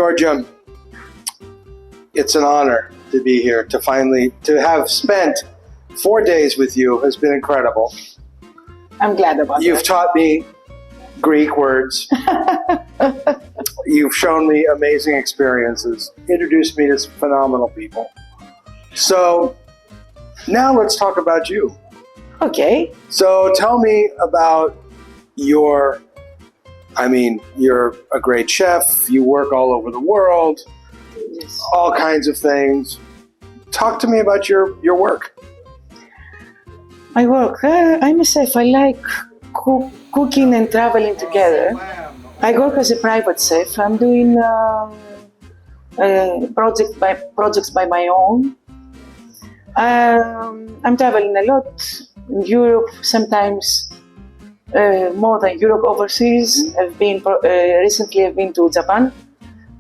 Georgia, it's an honor to be here, to have spent 4 days with you has been incredible. I'm glad about You've taught me Greek words. You've shown me amazing experiences, introduced me to phenomenal people. So now let's talk about you. Okay. So tell me about you're a great chef, you work all over the world, Yes. all kinds of things. Talk to me about your work. I work. I'm a chef. I like cooking and traveling together. I work as a private chef. I'm doing projects by my own. I'm traveling a lot in Europe, sometimes more than Europe, overseas. Recently I've been to Japan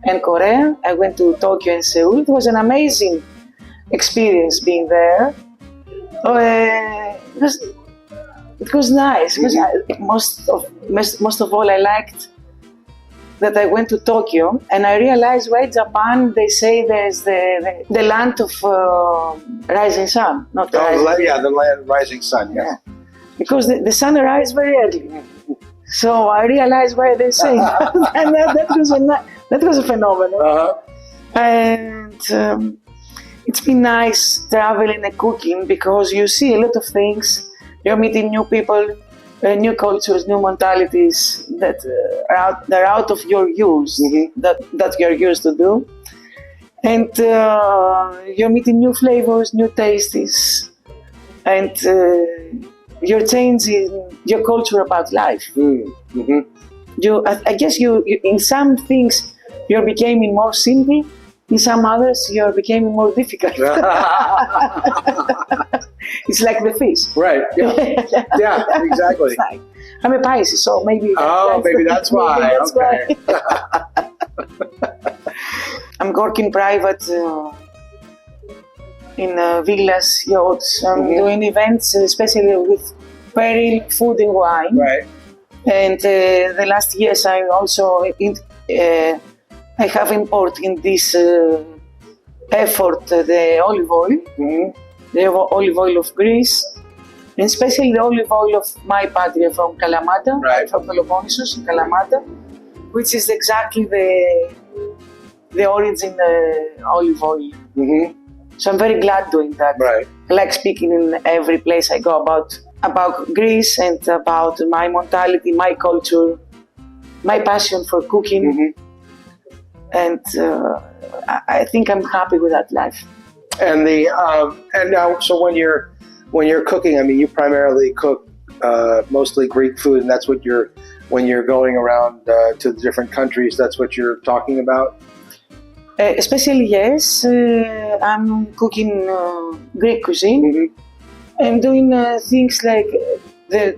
and Korea. I went to Tokyo and Seoul. It was an amazing experience being there. It was nice. Most of all, I liked that I went to Tokyo and I realized why Japan, they say there's the land of rising sun, not the the land of rising sun. Yeah. Because the sun rises very early. So I realized why they say that. And that was a phenomenon. Uh-huh. And it's been nice traveling and cooking because you see a lot of things. You're meeting new people, new cultures, new mentalities that are out of your use, that you're used to do. And you're meeting new flavors, new tastes, and you're changing your culture about life. I guess you in some things you're becoming more simple. In some others, you're becoming more difficult. It's like the fish. Right. Yeah. Yeah. Exactly. I'm a Pisces, so maybe. Maybe that's why. Maybe that's okay. why. I'm working private in villas, yachts. I'm doing events, especially with peril, food and wine. Right. And the last years, I also I have imported in this effort the olive oil, the olive oil of Greece, and especially the olive oil of my patria from Kalamata, right. From Peloponnese, Kalamata, which is exactly the origin olive oil. So I'm very glad doing that. Right. I like speaking in every place I go about Greece and about my mentality, my culture, my passion for cooking. And I think I'm happy with that life. And now, so when you're cooking, I mean, you primarily cook mostly Greek food, and that's what when you're going around to the different countries, that's what you're talking about. Especially, yes, I'm cooking Greek cuisine. I'm doing things like the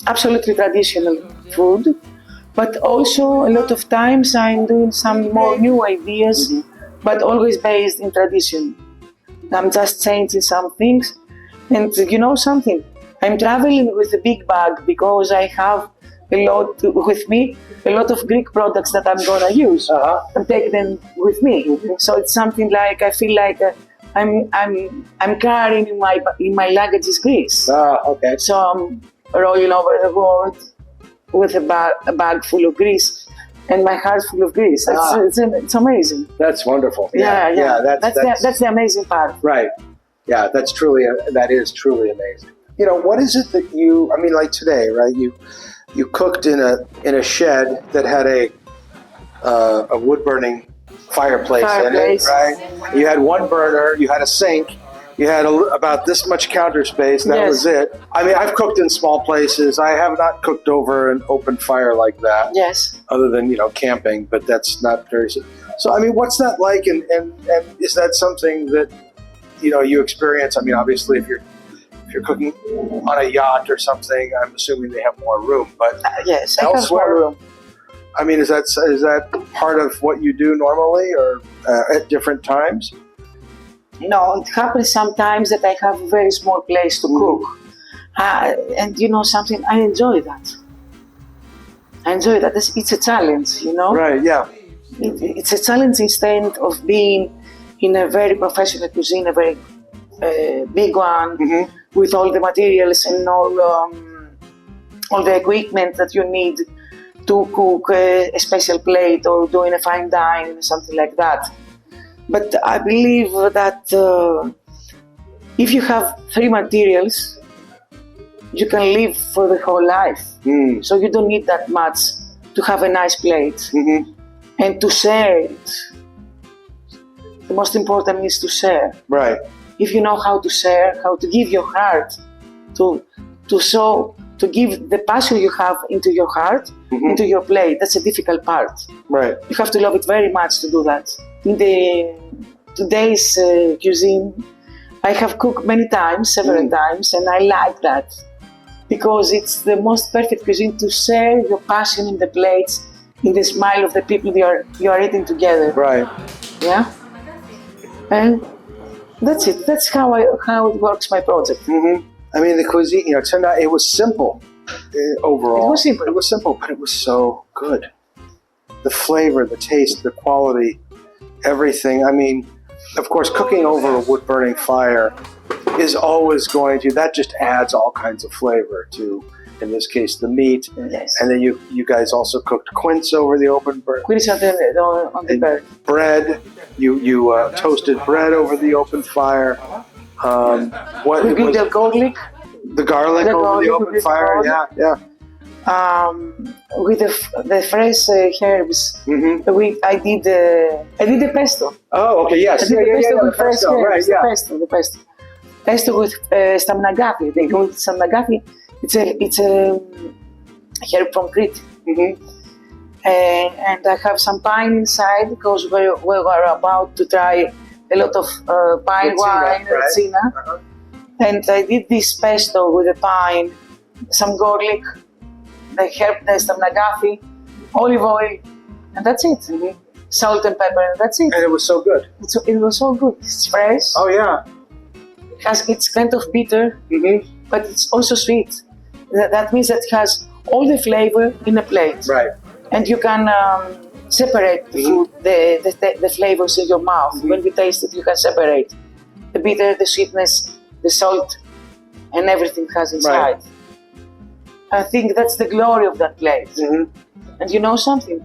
absolutely traditional food. But also, a lot of times I'm doing some more new ideas, but always based in tradition. I'm just changing some things. And you know something? I'm traveling with a big bag because I have with me a lot of Greek products that I'm gonna use and take them with me. So it's something like I feel like I'm carrying in my luggage is Greece. Okay. So I'm rolling over the world with a bag full of Greece and my heart full of Greece. It's amazing. That's wonderful. Yeah. That's the amazing part. Right. Yeah, that is truly amazing. You know, what is it that like today, right? You cooked in a shed that had a wood burning fireplace in it, right? You had one burner, you had a sink, you had about this much counter space, that was it. I mean, I've cooked in small places. I have not cooked over an open fire like that. Yes. Other than, camping, but that's not very... So, I mean, what's that like? And is that something that, you experience? I mean, obviously, if you're cooking on a yacht or something, I'm assuming they have more room, but yes, elsewhere, more room. I mean, is that part of what you do normally or at different times? No, it happens sometimes that I have a very small place to cook. And something, I enjoy that. It's a challenge, Right, yeah. it's a challenge instead of being in a very professional cuisine, a very big one, with all the materials and all the equipment that you need to cook a special plate or doing a fine dine, something like that. But I believe that if you have 3 materials, you can live for the whole life. So you don't need that much to have a nice plate and to share it. The most important is to share. Right. If you know how to share, how to give your heart, to give the passion you have into your heart, into your plate, that's a difficult part. Right. You have to love it very much to do that. In today's cuisine, I have cooked many times, several times, and I like that because it's the most perfect cuisine to share your passion in the plates, in the smile of the people you are eating together. Right. Yeah, and that's it. That's how it works. My project. I mean, the cuisine, turned out it was simple overall. It was simple. It was simple, but it was so good. The flavor, the taste, the quality, everything. I mean, of course, cooking over a wood-burning fire is always going to, that just adds all kinds of flavor to, in this case, the meat. Yes. And then you guys also cooked quince over the open burn. Quince on the burn. Bread, you toasted bread over the open fire. What We did the garlic. The garlic over the open fire, yeah. With the fresh herbs. I did the pesto. Oh, okay, yes. I did the pesto with fresh pesto, herbs. right, yeah. The pesto. Pesto with stamnagafi. They call it stamnagafi. It's a herb from Crete. And I have some pine inside because we were about to try a lot of pine wine, Retsina. And I did this pesto with the pine, some garlic, the herb, the stamnagafi, olive oil, and that's it. Salt and pepper, and that's it. And it was so good. It was so good. It's fresh. Oh, yeah. It's kind of bitter, but it's also sweet. That means that it has all the flavor in a plate. Right. And you can separate the food, the flavors in your mouth. When you taste it, you can separate the bitter, the sweetness, the salt, and everything it has inside. I think that's the glory of that plate. And you know something?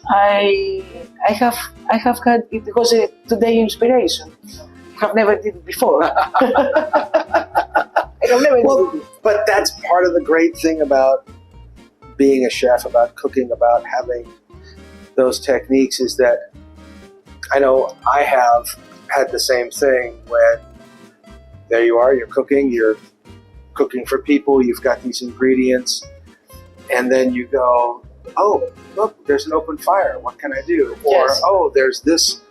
I have had it because today inspiration. I have never did it before. I have never did it. But that's part of the great thing about being a chef, about cooking, about having those techniques is that I know I have had the same thing when there you are, you're cooking for people, you've got these ingredients, and then you go, oh, look, there's an open fire, what can I do? Or, oh, there's this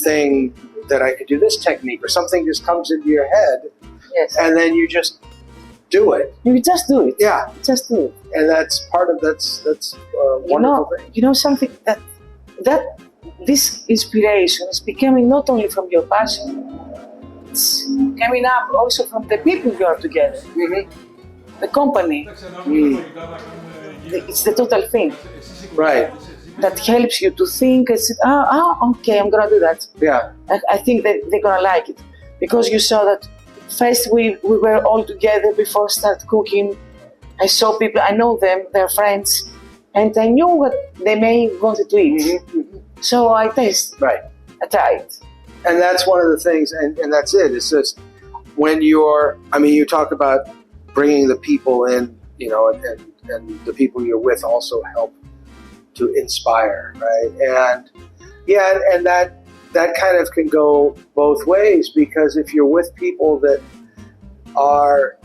thing that I could do this technique, or something just comes into your head, and then you just do it. You just do it. Yeah. Just do it. And that's part of, that's a wonderful thing. You know something, that this inspiration is becoming not only from your passion, it's coming up also from the people you are together, the company. It's the total thing. Right. That helps you to think and say, okay, I'm gonna do that. Yeah. I think that they're gonna like it. Because you saw that first we were all together before start cooking. I saw people, I know them, they're friends, and I knew what they may wanted to eat. So I taste. Right. I tried. And that's one of the things, and that's it. It's just when you talk about bringing the people in, and the people you're with also help to inspire, right? And that kind of can go both ways, because if you're with people that are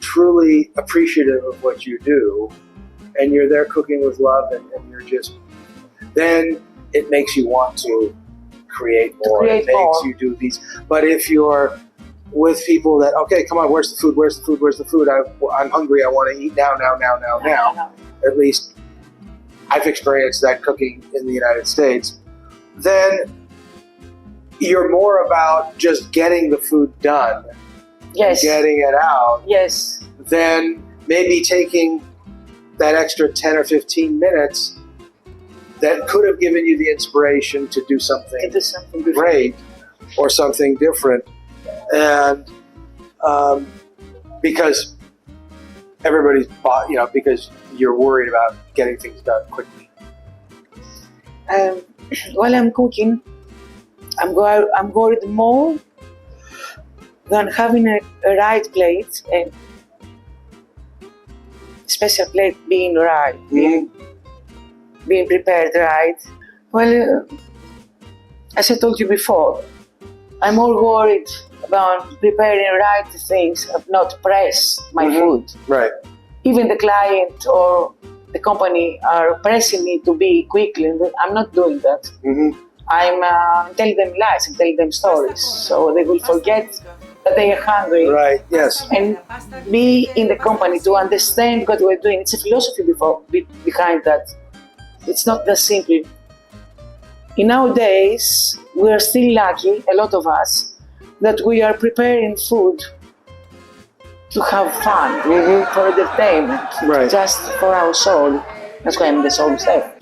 truly appreciative of what you do, and you're there cooking with love, and you're just, then it makes you want to create more. It makes you do these. But if you're with people that, okay, come on, where's the food? Where's the food? Where's the food? I'm hungry. I want to eat now. At least I've experienced that cooking in the United States. Then you're more about just getting the food done, getting it out, than maybe taking that extra 10 or 15 minutes that could have given you the inspiration to do something different. great or something different. And because everybody's bought, because you're worried about getting things done quickly. While I'm cooking, I'm worried more than having a right plate, a special plate being right, being prepared right. Well, as I told you before, I'm more worried about preparing right things, not press my food. Right. Even the client or the company are pressing me to be quickly, and I'm not doing that. I'm telling them lies and telling them stories, so they will forget that they are hungry. Right, yes. And be in the company to understand what we're doing. It's a philosophy behind that. It's not that simple. In our days, we are still lucky, a lot of us, that we are preparing food to have fun, for entertainment, just for our soul. That's why I'm the soul chef.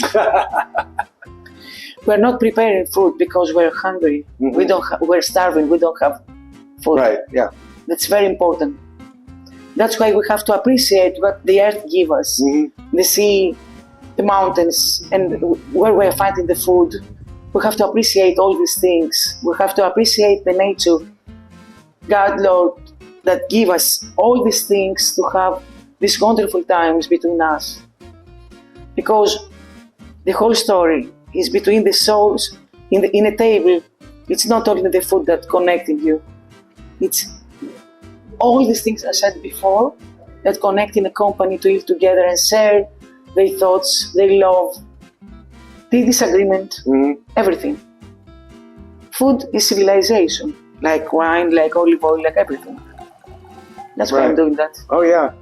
We're not preparing food because we're hungry. We're starving. We don't have food. Right. Yeah. That's very important. That's why we have to appreciate what the earth gives us, the sea, the mountains, and where we're finding the food. We have to appreciate all these things. We have to appreciate the nature, God, Lord, that give us all these things to have these wonderful times between us. Because the whole story is between the souls in a table. It's not only the food that connecting you. It's all these things I said before that connecting a company to live together and share their thoughts, their love, their disagreement, everything. Food is civilization, like wine, like olive oil, like everything. That's why I'm doing that. Oh yeah,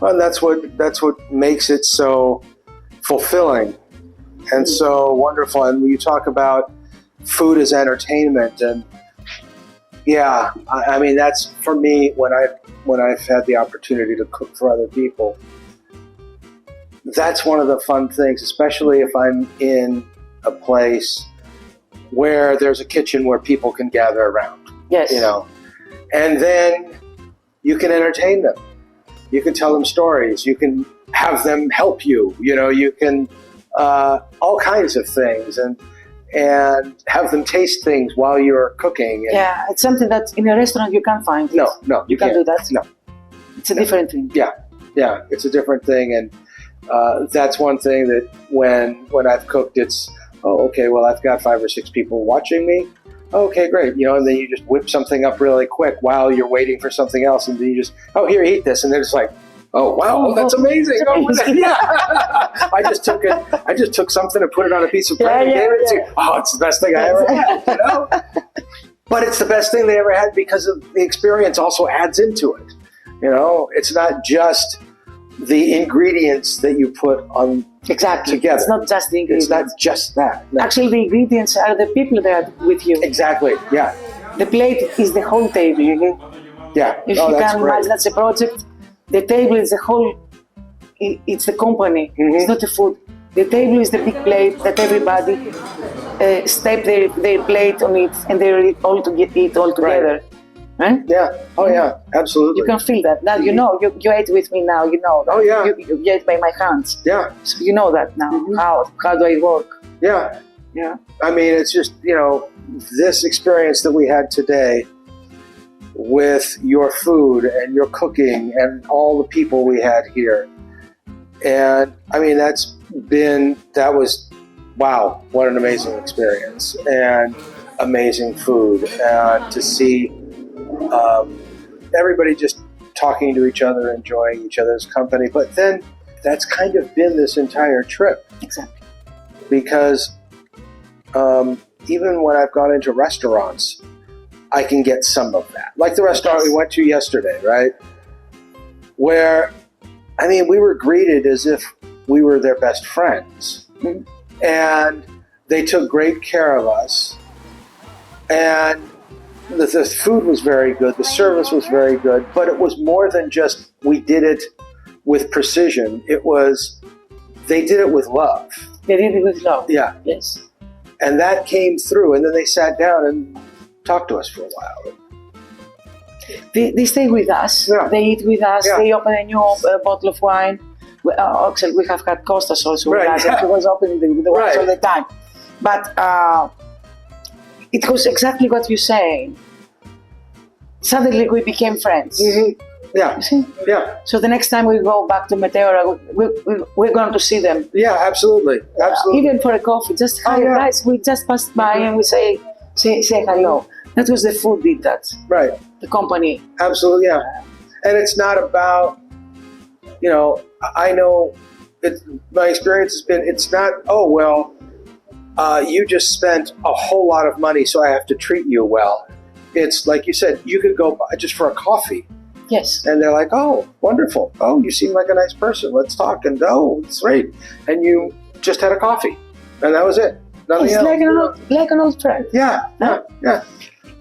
well, that's what makes it so fulfilling and so wonderful. And when you talk about food as entertainment, and I mean that's for me when I've had the opportunity to cook for other people. That's one of the fun things, especially if I'm in a place where there's a kitchen where people can gather around. Yes. And then you can entertain them. You can tell them stories. You can have them help you. You can all kinds of things, and have them taste things while you're cooking. And it's something that in a restaurant you can't find. No, you can't do that. No, it's a different thing. Yeah, it's a different thing, and that's one thing that when I've cooked, it's okay. Well, I've got 5 or 6 people watching me. Okay, great. And then you just whip something up really quick while you're waiting for something else, and then you just, here, eat this, and they're just like, oh wow, that's amazing. I just took something and put it on a piece of bread and gave it to you. Oh, it's the best thing I ever had. But it's the best thing they ever had because of the experience also adds into it. It's not just the ingredients that you put on together. It's not just the ingredients. It's not just that. No. Actually, the ingredients are the people that are with you. Exactly. Yeah. The plate is the whole table. Yeah. If you can imagine that's a project, the table is the whole. It's the company. It's not the food. The table is the big plate that everybody step their plate on it, and they eat all together. Right? Yeah. Oh yeah. Absolutely. You can feel that now. You ate with me now. That. Oh yeah. You ate by my hands. Yeah. So you know that now. How do I work? Yeah. Yeah. I mean, it's just this experience that we had today with your food and your cooking and all the people we had here, and I mean that was wow, what an amazing experience and amazing food, and to see. Everybody just talking to each other, enjoying each other's company. But then that's kind of been this entire trip. Exactly. Because even when I've gone into restaurants, I can get some of that. Like the restaurant we went to yesterday, right? Where, I mean, we were greeted as if we were their best friends. And they took great care of us. And the food was very good, the service was very good, but it was more than just we did it with precision. It was, they did it with love. They did it with love. Yeah. Yes. And that came through, and then they sat down and talked to us for a while. They stay with us. Yeah. They eat with us. Yeah. They open a new bottle of wine. Actually, we have had Costas also with Right, us, yeah. and he was opening the wines Right. all the time. But it was exactly what you're saying. Suddenly, we became friends. Mm-hmm. Yeah. You see? Yeah. So the next time we go back to Meteora, we're going to see them. Yeah, absolutely. Absolutely. Even for a coffee, just hi yeah. guys, we just passed by and we say hello. That was the food did that. Right. The company. Absolutely, yeah. And it's not about, I know my experience has been, it's not, you just spent a whole lot of money, so I have to treat you well. It's like you said, you could go buy just for a coffee. Yes. And they're like, oh, wonderful. Oh, you seem like a nice person. Let's talk. And it's great. And you just had a coffee. And that was it. Nothing It's else. like an old friend. Yeah. That's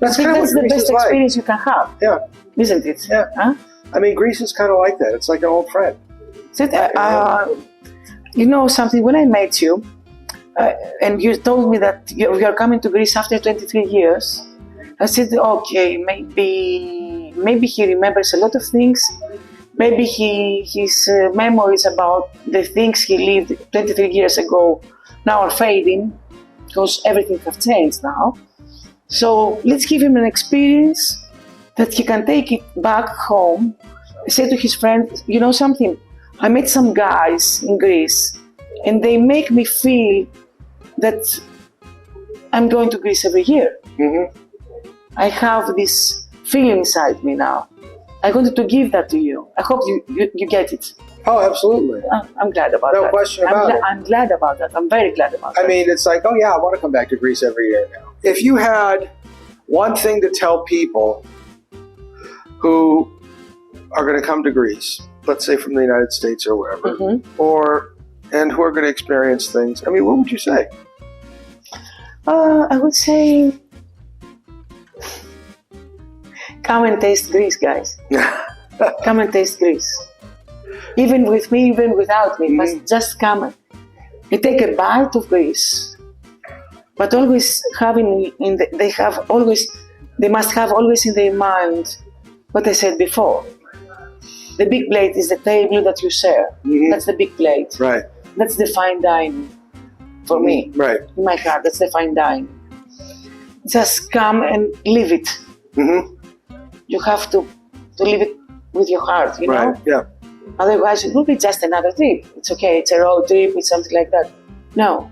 I think kind of that's what the Greece best is like. experience you can have. Yeah. Isn't it? Yeah. Huh? I mean, Greece is kind of like that. It's like an old friend. So, you know something, when I met you, and you told me that you're coming to Greece after 23 years, I said, okay, maybe he remembers a lot of things. Maybe his memories about the things he lived 23 years ago now are fading because everything has changed now. So let's give him an experience that he can take it back home. Say to his friend, you know something? I met some guys in Greece and they make me feel that I'm going to Greece every year. Mm-hmm. I have this feeling inside me now. I wanted to give that to you. I hope you get it. Oh, absolutely. I'm glad about that. No question about it. I'm glad about that. I'm very glad about that. I mean, it's like, oh yeah, I want to come back to Greece every year now. If you had one thing to tell people who are going to come to Greece, let's say from the United States or wherever, and who are going to experience things, I mean, what would you say? I would say, come and taste Greece, guys. Come and taste Greece. Even with me, even without me, but just come and take a bite of Greece. But always having they must have always in their mind what I said before. The big plate is the table that you share. That's the big plate. Right. That's the fine dining for me. Right. In my heart, that's the fine dining. Just come and live it. You have to live it with your heart, you know? Right, yeah. Otherwise, it will be just another trip. It's okay, it's a road trip, it's something like that. No.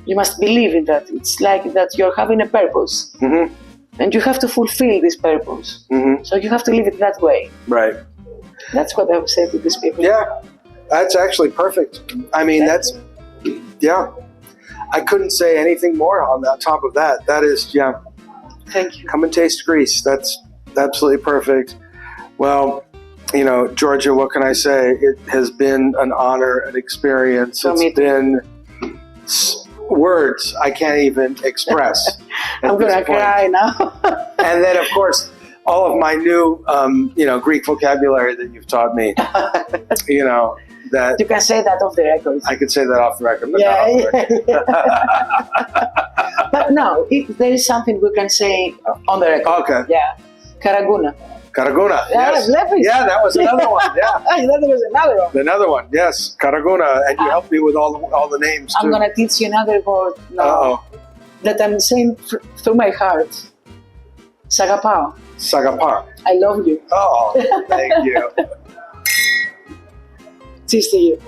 You must believe in that. It's like that you're having a purpose. And you have to fulfill this purpose. So you have to live it that way. Right. That's what I would say to these people. Yeah, that's actually perfect. I mean, yeah. I couldn't say anything more on top of that. That is, yeah. Thank you. Come and taste Greece. That's absolutely perfect. Well, Georgia, what can I say? It has been an honor, an experience. It's been words I can't even express. I'm going to cry now. And then, of course, all of my new, Greek vocabulary that you've taught me, that you can say that off the record. I could say that off the record, but not off the record. But no, there is something we can say on the record. Okay. Yeah. Karaguna. Karaguna, yes. Yeah, that was another one, yeah. That was another one. Another one, yes. Karaguna, and you helped me with all the names, too. I'm going to teach you another word now that I'm saying through my heart. Sagapao. Sagapao. I love you. Oh, thank you. Cheers to you.